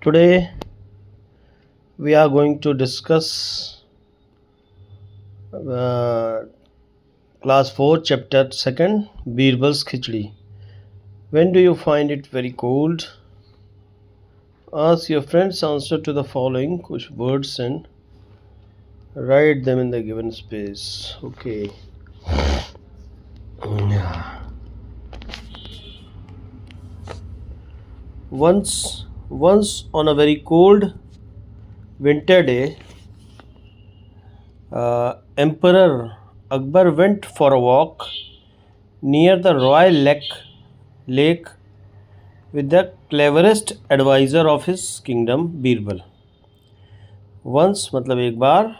Today we are going to discuss uh, class 4 chapter 2 Birbal's Khichdi. When do you find it very cold? Ask your friends answer to the following words and write them in the given space. Okay. Once on a very cold winter day, Emperor Akbar went for a walk near the royal lake with the cleverest advisor of his kingdom, Birbal. Once मतलब एक बार,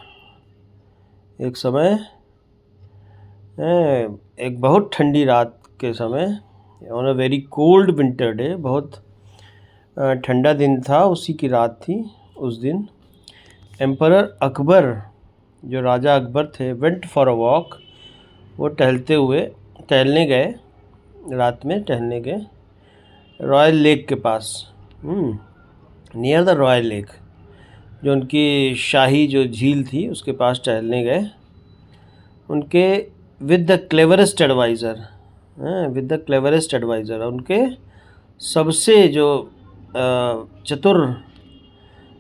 एक समय, एक बहुत ठंडी रात के समय, on a very cold winter day, बहुत ठंडा दिन था, उसी की रात थी उस दिन। एम्परर अकबर, जो राजा अकबर थे, वेंट फॉर अ वॉक, वो टहलने गए, रात में टहलने गए रॉयल लेक के पास, नियर द रॉयल लेक, जो उनकी शाही जो झील थी उसके पास टहलने गए। उनके विद द क्लेवरेस्ट एडवाइज़र, उनके सबसे जो चतुर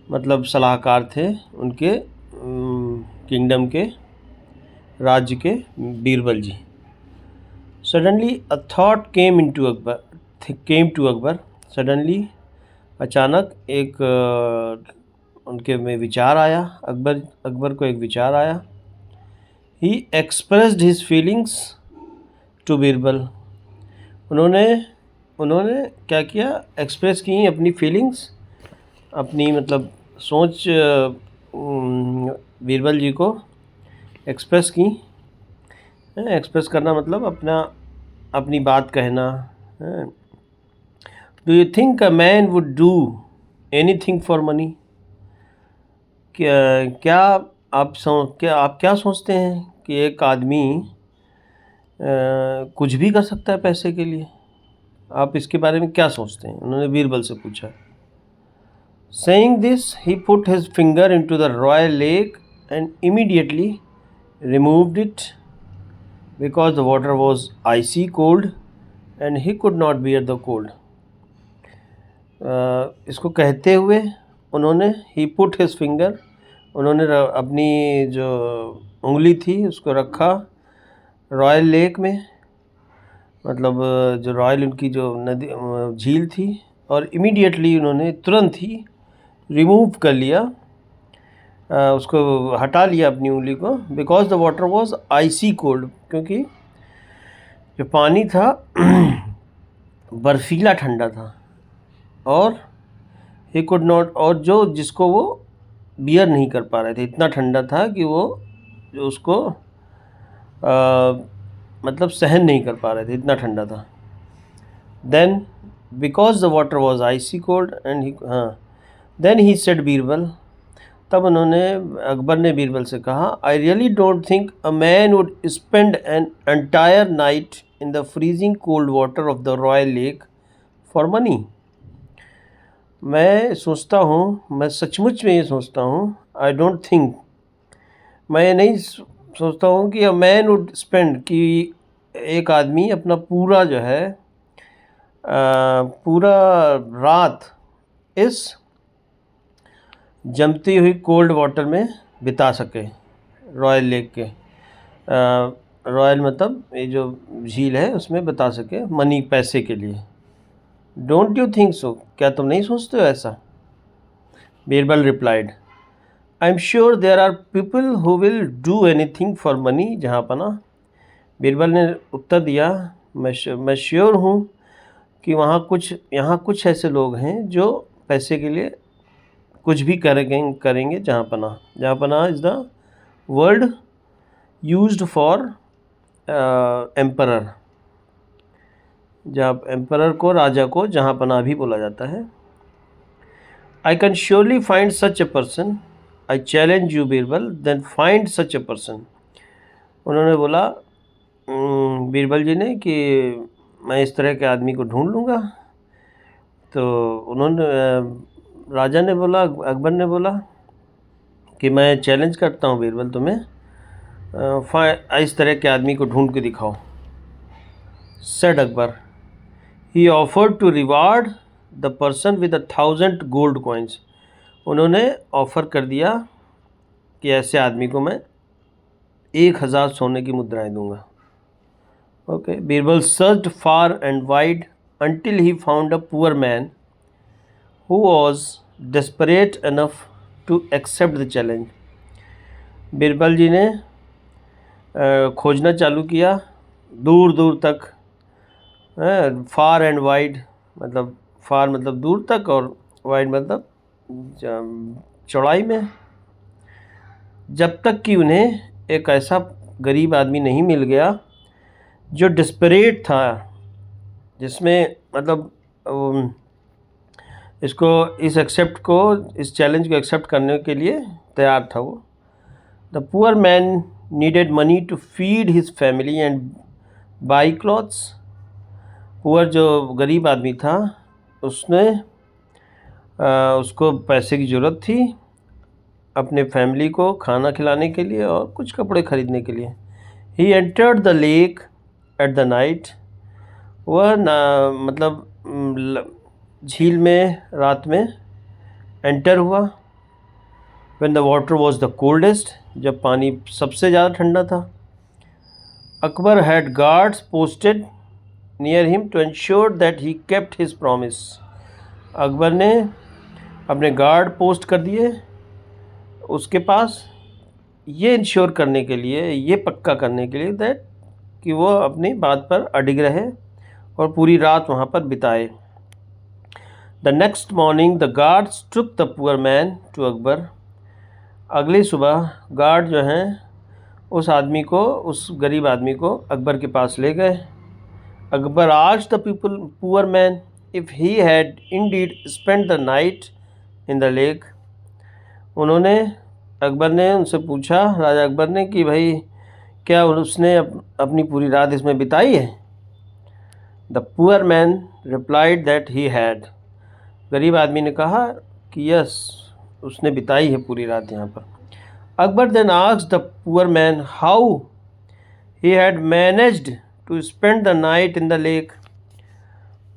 मतलब सलाहकार थे, उनके किंगडम के, राज्य के, Birbal ji. Suddenly a thought came to Akbar. Suddenly, अचानक, एक उनके में विचार आया, अकबर को एक विचार आया। He expressed his feelings to Birbal. उन्होंने क्या किया? एक्सप्रेस की अपनी फीलिंग्स, अपनी मतलब सोच बीरबल जी को एक्सप्रेस की। एक्सप्रेस करना मतलब अपनी बात कहना। Do you think a man would do anything for money? क्या आप क्या सोचते हैं कि एक आदमी कुछ भी कर सकता है पैसे के लिए? आप इसके बारे में क्या सोचते हैं? उन्होंने बीरबल से पूछा। Saying this, he put his finger into the royal lake and immediately removed it because the water was icy cold and he could not bear the cold. इसको कहते हुए उन्होंने he put his finger, उन्होंने अपनी जो उंगली थी उसको रखा रॉयल लेक में, मतलब जो रॉयल उनकी जो नदी झील थी, और इमीडिएटली उन्होंने तुरंत ही रिमूव कर लिया, उसको हटा लिया अपनी उंगली को। Because the water was icy cold, क्योंकि जो पानी था बर्फीला ठंडा था, और ही कुड नॉट, और जिसको वो बियर नहीं कर पा रहे थे, इतना ठंडा था कि वो जो उसको मतलब सहन नहीं कर पा रहे थे, इतना ठंडा था। Then because the water was icy cold and then he said Birbal, तब अकबर ने बीरबल से कहा, I really don't think a man would spend an entire night in the freezing cold water of the royal lake for money. मैं सचमुच में ये सोचता हूँ, आई डोंट थिंक, मैं ये नहीं सोचता हूँ कि अ मैन वुड स्पेंड, कि एक आदमी अपना पूरा जो है पूरा रात इस जमती हुई कोल्ड वाटर में बिता सके, रॉयल लेक के, रॉयल मतलब ये जो झील है उसमें बिता सके, मनी, पैसे के लिए। Don't you think so? क्या तुम नहीं सोचते हो ऐसा? Birbal replied, I am sure there are people who will do anything for money जहाँपना। बीरबल ने उत्तर दिया, मैं श्योर हूँ कि यहाँ कुछ ऐसे लोग हैं जो पैसे के लिए कुछ भी करेंगे जहाँपना। जहाँपना is the word used for emperor, जहाँ एम्परर को, राजा को जहाँपना भी बोला जाता है। I can surely find such a person, I challenge you Birbal, then find such a person. उन्होंने बोला बीरबल जी ने कि मैं इस तरह के आदमी को ढूंढ लूँगा। तो राजा ने बोला, अकबर ने बोला कि मैं चैलेंज करता हूँ बीरबल तुम्हें, इस तरह के आदमी को ढूंढ के दिखाओ। Said Akbar, he offered to reward the person with 1,000 gold coins. उन्होंने ऑफ़र कर दिया कि ऐसे आदमी को मैं 1,000 सोने की मुद्राएं दूंगा। Okay, Birbal searched far and wide until he found a poor man who was desperate enough to accept the challenge। Birbal ji ने खोजना चालू किया दूर दूर तक, फार एंड वाइड मतलब फार मतलब दूर तक और वाइड मतलब चौड़ाई में, जब तक कि उन्हें एक ऐसा गरीब आदमी नहीं मिल गया जो डिस्परेट था, जिसमें मतलब इस चैलेंज को एक्सेप्ट करने के लिए तैयार था वो। The poor man needed money to feed his family and buy clothes. Poor जो गरीब आदमी था उसको पैसे की ज़रूरत थी अपने फैमिली को खाना खिलाने के लिए और कुछ कपड़े ख़रीदने के लिए। He entered the lake at the night. वह मतलब झील में रात में एंटर हुआ। When the water was the coldest, जब पानी सबसे ज़्यादा ठंडा था। Akbar had guards posted near him to ensure that he kept his promise. Akbar ने अपने गार्ड पोस्ट कर दिए उसके पास, ये इंश्योर करने के लिए, ये पक्का करने के लिए दैट कि वो अपनी बात पर अडिग रहे और पूरी रात वहाँ पर बिताए। The next morning the guards took the poor man to Akbar. अगली सुबह गार्ड जो हैं उस गरीब आदमी को अकबर के पास ले गए। Akbar asked the poor man if he had Indeed spent the night in the lake. Akbar ने उनसे पूछा, राजा अकबर ने, कि भाई क्या उसने अपनी पूरी रात इसमें बिताई है। The poor man replied that he had. गरीब आदमी ने कहा कि यस, उसने बिताई है पूरी रात यहाँ पर। Akbar then asked the poor man how he had managed to spend the night in the lake.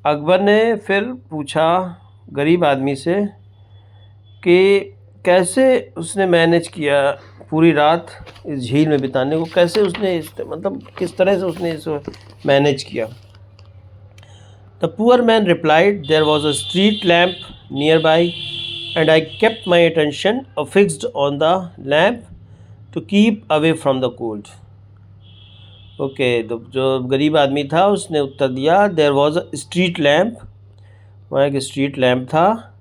Akbar ने फिर पूछा गरीब आदमी से कि कैसे उसने मैनेज किया पूरी रात इस झील में बिताने को, कैसे उसने मतलब किस तरह से उसने इसको मैनेज किया। The poor man replied there was a street lamp nearby and I kept my attention fixed on the lamp to keep away from the cold. Okay, तो जो गरीब आदमी था उसने उत्तर दिया there was a street lamp, वहाँ एक स्ट्रीट लैम्प था,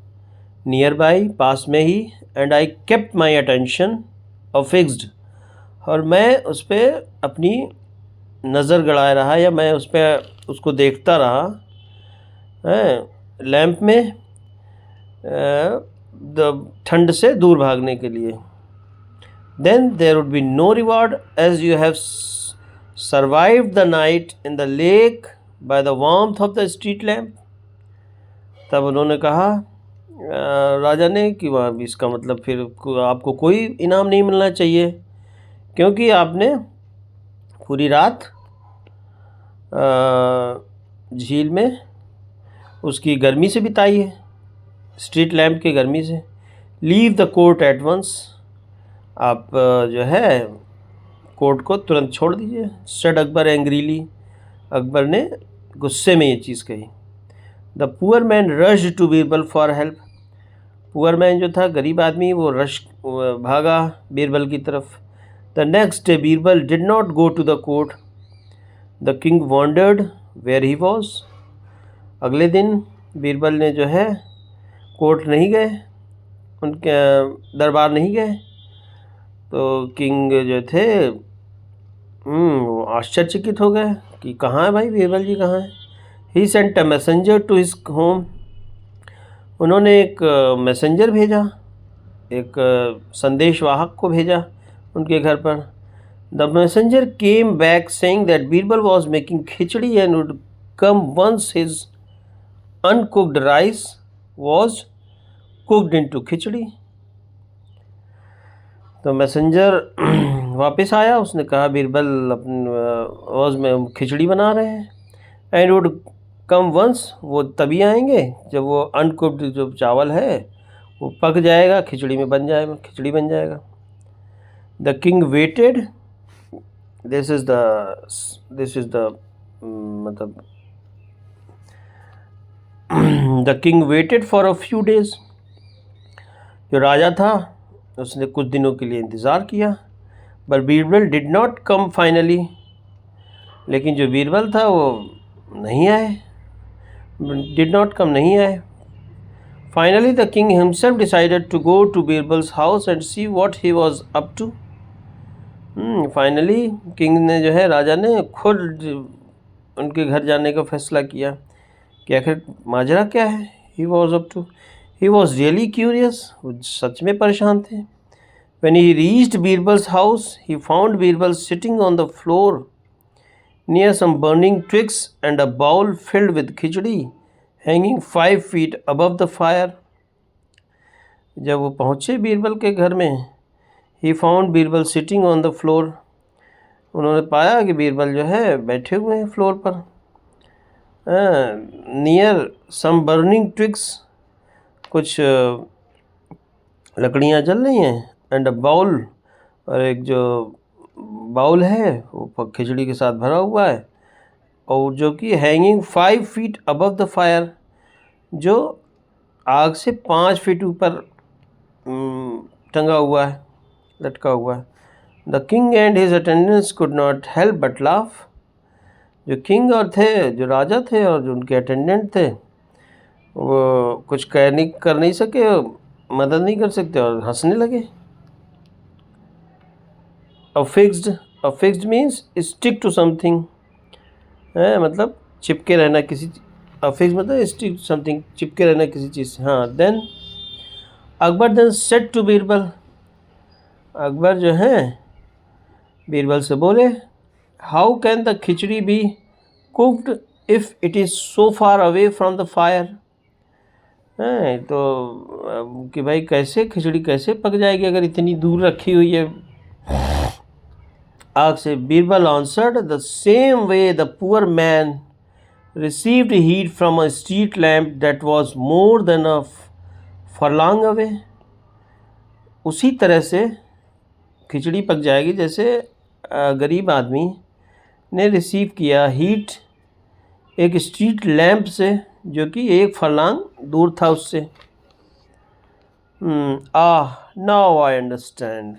नियर बाई पास में ही, and I kept my attention fixed, और मैं उस पर अपनी नज़र गड़ाए रहा या मैं उसको देखता रहा लैम्प में ठंड से दूर भागने के लिए। Then there would be no reward as you have survived the night in the lake by the warmth of the street lamp. तब उन्होंने कहा, राजा ने, कि वहाँ इसका मतलब फिर आपको कोई इनाम नहीं मिलना चाहिए क्योंकि आपने पूरी रात झील में उसकी गर्मी से बिताई है, स्ट्रीट लैम्प की गर्मी से। Leave the court at once, आप जो है कोर्ट को तुरंत छोड़ दीजिए। सेड अकबर एंग्रीली, अकबर ने गुस्से में ये चीज़ कही। The poor man rushed to Birbal for help. Poor man जो था गरीब आदमी वो भागा बीरबल की तरफ। The next day Birbal did not go to the court. The king wondered where he was. अगले दिन बीरबल ने जो है कोर्ट नहीं गए, उनके दरबार नहीं गए। तो किंग जो थे वो आश्चर्यचकित हो गए कि कहाँ है भाई, बीरबल जी कहाँ हैं। He sent a messenger to his home. उन्होंने एक मैसेंजर भेजा, एक संदेशवाहक को भेजा उनके घर पर। The messenger came back saying that Birbal was making khichdi and would come once his uncooked rice was cooked into khichdi. तो मैसेंजर वापस आया, उसने कहा बीरबल रोज़ में खिचड़ी बना रहे हैं। एंड वुड कम वंस, वो तभी आएंगे जब वो अनकुक्ड जो चावल है वो पक जाएगा, खिचड़ी बन जाएगा। The king waited, this is the मतलब the king waited for a few days, जो राजा था उसने कुछ दिनों के लिए इंतज़ार किया। But Birbal did not come finally, लेकिन जो बीरबल था वो नहीं आए, नहीं आए। Finally the king himself decided to go to Birbal's house and see what he was up to. Finally king ने जो है, राजा ने खुद उनके घर जाने का फैसला किया कि आखिर माजरा क्या है। He was up to, he was really curious, वो सच में परेशान थे। When he reached Birbal's house, he found Birbal sitting on the floor near some burning twigs and a bowl filled with khichdi hanging 5 feet above the fire. जब वो पहुँचे बीरबल के घर में, he found Birbal sitting on the floor. उन्होंने पाया कि बीरबल जो है बैठे हुए हैं फ्लोर पर, नियर सम बर्निंग ट्विग्स, कुछ लकड़ियाँ जल रही हैं, एंड अ बाउल, और एक जो बाउल है वो खिचड़ी के साथ भरा हुआ है, और जो कि hanging 5 feet above the fire, जो आग से 5 फीट ऊपर टंगा हुआ है, लटका हुआ है। The king and his attendants could not help but laugh, जो किंग और थे, जो राजा थे और जो उनके अटेंडेंट थे, वो कुछ कर नहीं सके, मदद नहीं कर सकते और हंसने लगे। Affixed means stick to something, मतलब चिपके रहना किसी, affixed मतलब स्टिक टू समथिंग, चिपके रहना किसी चीज़ से। हाँ, then Akbar then said to Birbal, Akbar जो है बीरबल से बोले, how can the khichdi be cooked if it is so far away from the fire. तो कि भाई कैसे खिचड़ी कैसे पक जाएगी अगर इतनी दूर रखी हुई है आग से। Birbal answered, the same way the poor man received heat from a street lamp that was more than a furlong away. उसी तरह से खिचड़ी पक जाएगी जैसे गरीब आदमी ने रिसीव किया हीट एक स्ट्रीट लैम्प से, जो कि 1 फरलॉन्ग दूर था उससे। Now I understand.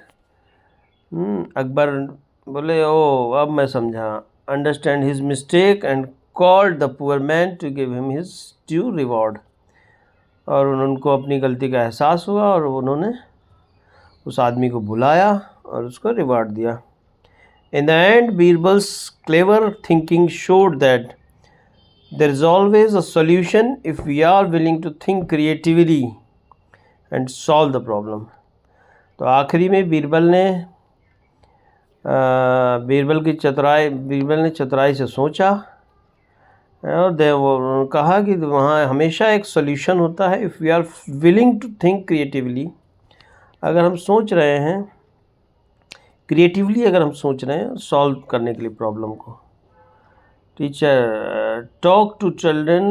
अकबर बोले, ओ अब मैं समझा। Understand his mistake and called the poor man to give him his due reward. और उनको अपनी गलती का एहसास हुआ और उन्होंने उस आदमी को बुलाया और उसको रिवॉर्ड दिया। In the end Birbal's clever thinking showed that there is always a solution if we are willing to think creatively and solve the problem. तो आखिरी में बीरबल ने चतुराई से सोचा और उन्होंने कहा कि वहाँ हमेशा एक सॉल्यूशन होता है, if we are willing to think creatively, अगर हम सोच रहे हैं क्रिएटिवली, अगर हम सोच रहे हैं सॉल्व करने के लिए प्रॉब्लम को। Teacher, talk to children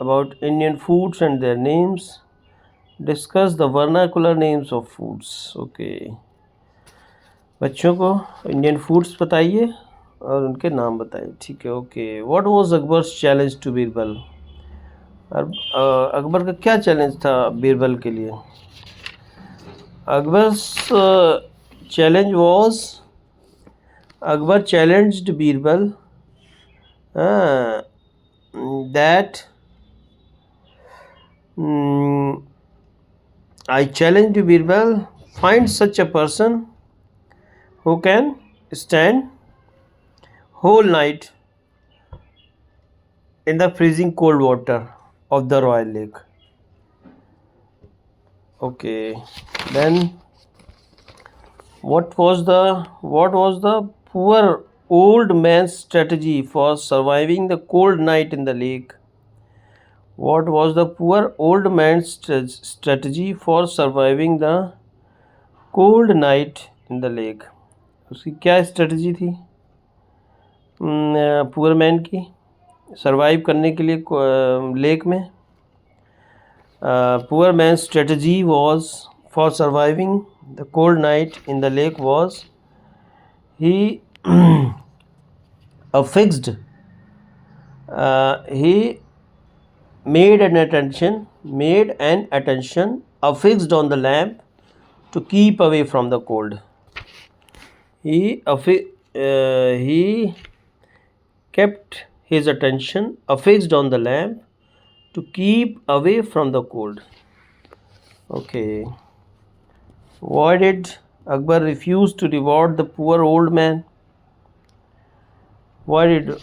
about Indian foods and their names. Discuss the vernacular names of foods. Okay. बच्चों को इंडियन फूड्स बताइए और उनके नाम बताइए। ठीक है, okay. What was Akbar's challenge to Birbal? Akbar का क्या चैलेंज था बीरबल के लिए? Akbar's challenge was, Akbar challenged Birbal that I challenge you, Birbal, find such a person who can stand whole night in the freezing cold water of the royal lake. Okay, then what was the poor old man's strategy for surviving the cold night in the lake? What was the poor old man's strategy for surviving the cold night in the lake? उसकी क्या strategy थी poor man की survive करने के लिए lake में? Poor man's strategy was for surviving the cold night in the lake was he affixed he made an attention affixed on the lamp to keep away from the cold. He kept his attention affixed on the lamp to keep away from the cold. Okay. Why did Akbar refuse to reward the poor old man? Why did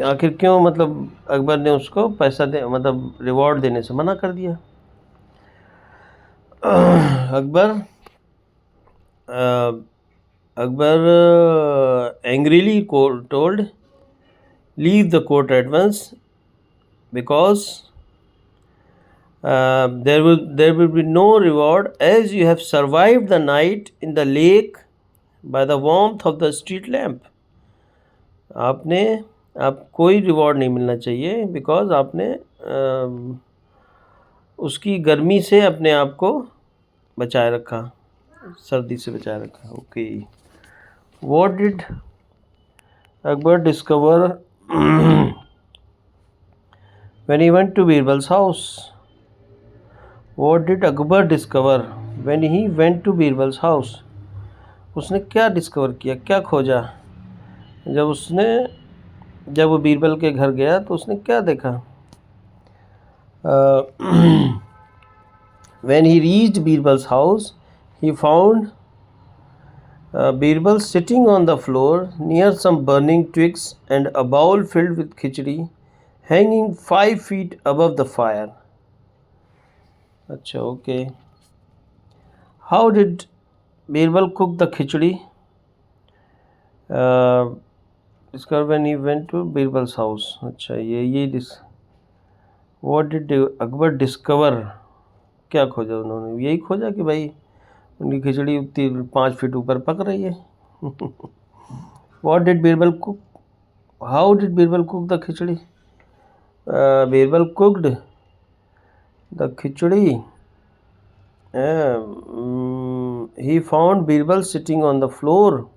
आखिर क्यों मतलब अकबर ने उसको पैसा दे मतलब reward देने से मना कर दिया? Akbar angrily told, leave the court at once because there will be no reward as you have survived the night in the lake by the warmth of the street lamp. आप कोई reward नहीं मिलना चाहिए because आपने उसकी गर्मी से अपने आप को बचाए रखा, सर्दी से बचाए रखा. Okay. What did Akbar discover when he went to Birbal's house? What did Akbar discover when he went to Birbal's house? उसने क्या डिस्कवर किया, क्या खोजा जब वो बीरबल के घर गया तो उसने क्या देखा? When he reached Birbal's house, he found Birbal sitting on the floor near some burning twigs and a bowl filled with khichdi hanging 5 feet above the fire. Achha, okay. How did Birbal cook the khichdi? Discover when he went to Birbal's house. अच्छा ये What did Akbar discover? क्या खोजा उन्होंने? यही खोजा कि भाई उनकी खिचड़ी उतनी 5 फीट ऊपर पक रही है. What did Birbal cook? How did Birbal cook the khichdi? Birbal cooked the khichdi. He found Birbal sitting on the floor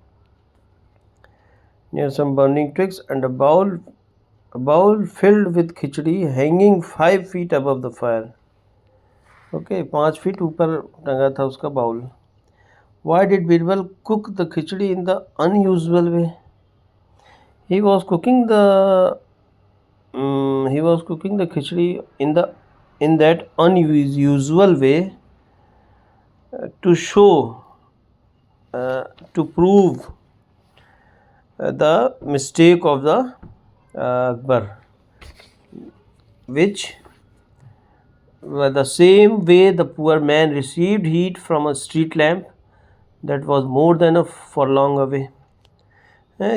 near some burning twigs and a bowl filled with khichdi hanging 5 feet above the fire. Okay, 5 feet ऊपर टंगा था उसका bowl. Why did Birbal cook the khichdi in the unusual way? He was cooking the khichdi in that unusual way to show to prove the mistake of the Akbar, which the same way the poor man received heat from a street lamp that was more than a furlong away,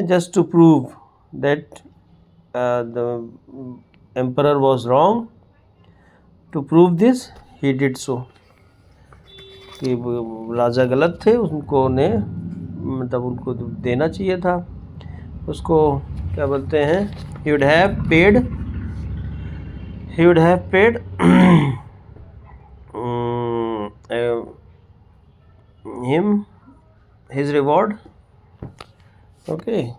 just to prove that the emperor was wrong. To prove this, he did so. कि राजा गलत थे, उनको ने मतलब उनको देना चाहिए था, उसको क्या बोलते हैं, he would have paid him his reward. Okay.